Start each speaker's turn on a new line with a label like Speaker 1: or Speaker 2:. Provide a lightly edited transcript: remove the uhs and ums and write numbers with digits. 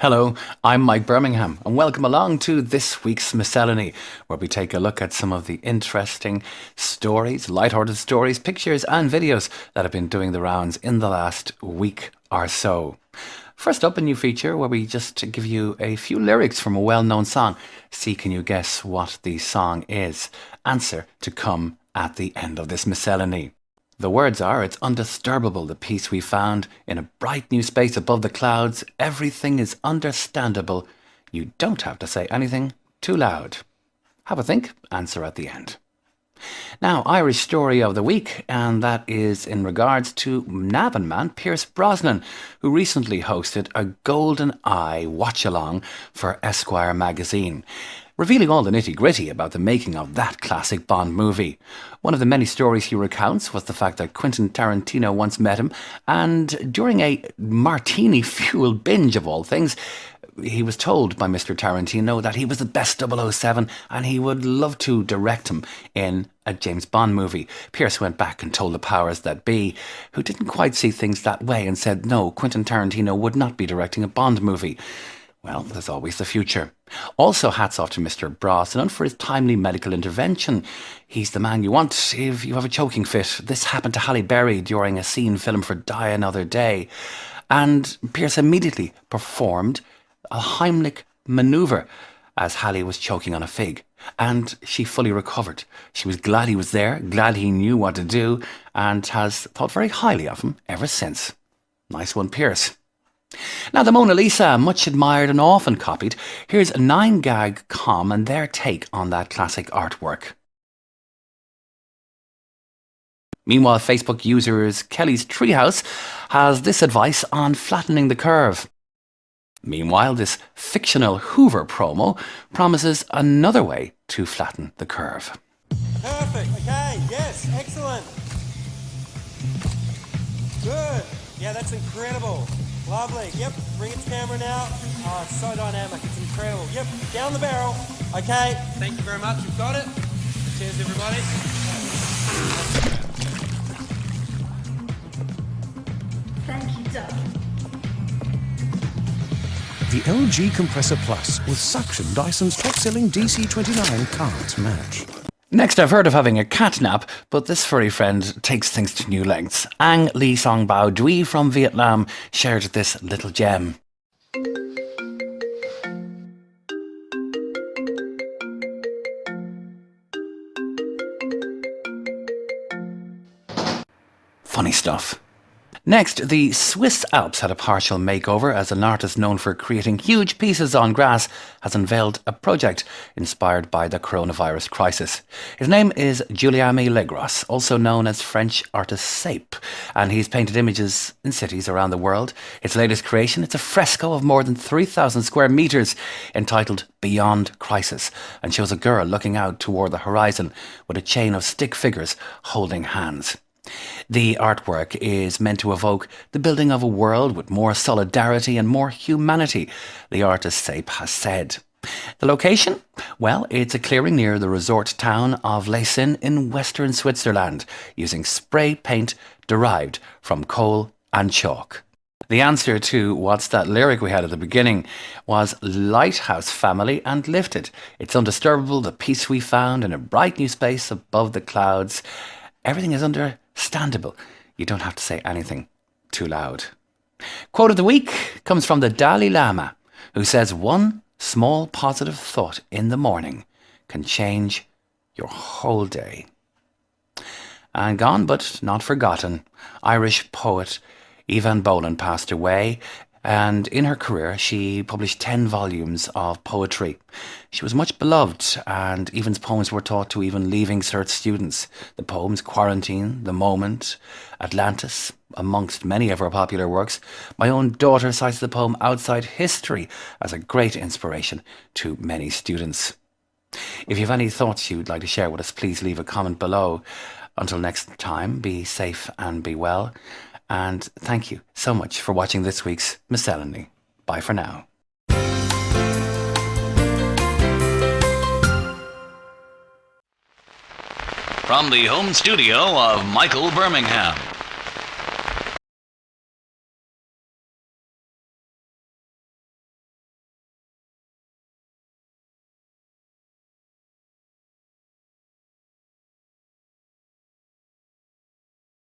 Speaker 1: Hello, I'm Mike Bermingham, and welcome along to this week's Miscellany, where we take a look at some of the interesting stories, light-hearted stories, pictures and videos that have been doing the rounds in the last week or so. First up, a new feature where we just give you a few lyrics from a well-known song. See, can you guess what the song is? Answer to come at the end of this Miscellany. The words are, it's undisturbable, the peace we found in a bright new space above the clouds. Everything is understandable. You don't have to say anything too loud. Have a think, answer at the end. Now, Irish story of the week, and that is in regards to Navan man Pierce Brosnan, who recently hosted a Goldeneye watch-along for Esquire magazine, revealing all the nitty-gritty about the making of that classic Bond movie. One of the many stories he recounts was the fact that Quentin Tarantino once met him, and during a martini-fueled binge of all things, he was told by Mr. Tarantino that he was the best 007 and he would love to direct him in a James Bond movie. Pierce went back and told the powers that be, who didn't quite see things that way, and said no, Quentin Tarantino would not be directing a Bond movie. Well, there's always the future. Also, hats off to Mr. Brosnan for his timely medical intervention. He's the man you want if you have a choking fit. This happened to Halle Berry during a scene filmed for Die Another Day. And Pierce immediately performed a Heimlich manoeuvre as Halle was choking on a fig. And she fully recovered. She was glad he was there, glad he knew what to do, and has thought very highly of him ever since. Nice one, Pierce. Now, the Mona Lisa, much admired and often copied. Here's 9gag.com and their take on that classic artwork. Meanwhile, Facebook users Kelly's Treehouse has this advice on flattening the curve. Meanwhile, this fictional Hoover promo promises another way to flatten the curve.
Speaker 2: Perfect. Okay. Yes. Excellent. Good. Yeah, that's incredible. Lovely. Yep. Bring it to camera now. Oh, it's so dynamic. It's incredible. Yep. Down the barrel. Okay. Thank you very much. You've got it. Cheers, everybody.
Speaker 3: Thank you, Doug.
Speaker 4: The LG Compressor Plus with suction Dyson's top-selling DC29 can't match.
Speaker 1: Next, I've heard of having a cat nap, but this furry friend takes things to new lengths. Ang Lee Song Bao Dui from Vietnam shared this little gem. Funny stuff. Next, the Swiss Alps had a partial makeover as an artist known for creating huge pieces on grass has unveiled a project inspired by the coronavirus crisis. His name is Guillaume Legros, also known as French artist Saype, and he's painted images in cities around the world. His latest creation, it's a fresco of more than 3,000 square metres entitled Beyond Crisis, and shows a girl looking out toward the horizon with a chain of stick figures holding hands. The artwork is meant to evoke the building of a world with more solidarity and more humanity, the artist Saype has said. The location? Well, it's a clearing near the resort town of Leysin in western Switzerland, using spray paint derived from coal and chalk. The answer to what's that lyric we had at the beginning was Lighthouse Family and Lifted. It's undisturbable, the peace we found in a bright new space above the clouds. Everything is understandable. You don't have to say anything too loud. Quote of the week comes from the Dalai Lama, who says one small positive thought in the morning can change your whole day. And gone but not forgotten, Irish poet Eavan Boland passed away, and in her career she published 10 volumes of poetry. She was much beloved, and Eavan's poems were taught to even Leaving Cert students. The poems Quarantine, The Moment, Atlantis, amongst many of her popular works. My own daughter cites the poem Outside History as a great inspiration to many students. If you have any thoughts you'd like to share with us, please leave a comment below. Until next time, be safe and be well. And thank you so much for watching this week's Miscellany. Bye for now. From the home studio of Michael Bermingham.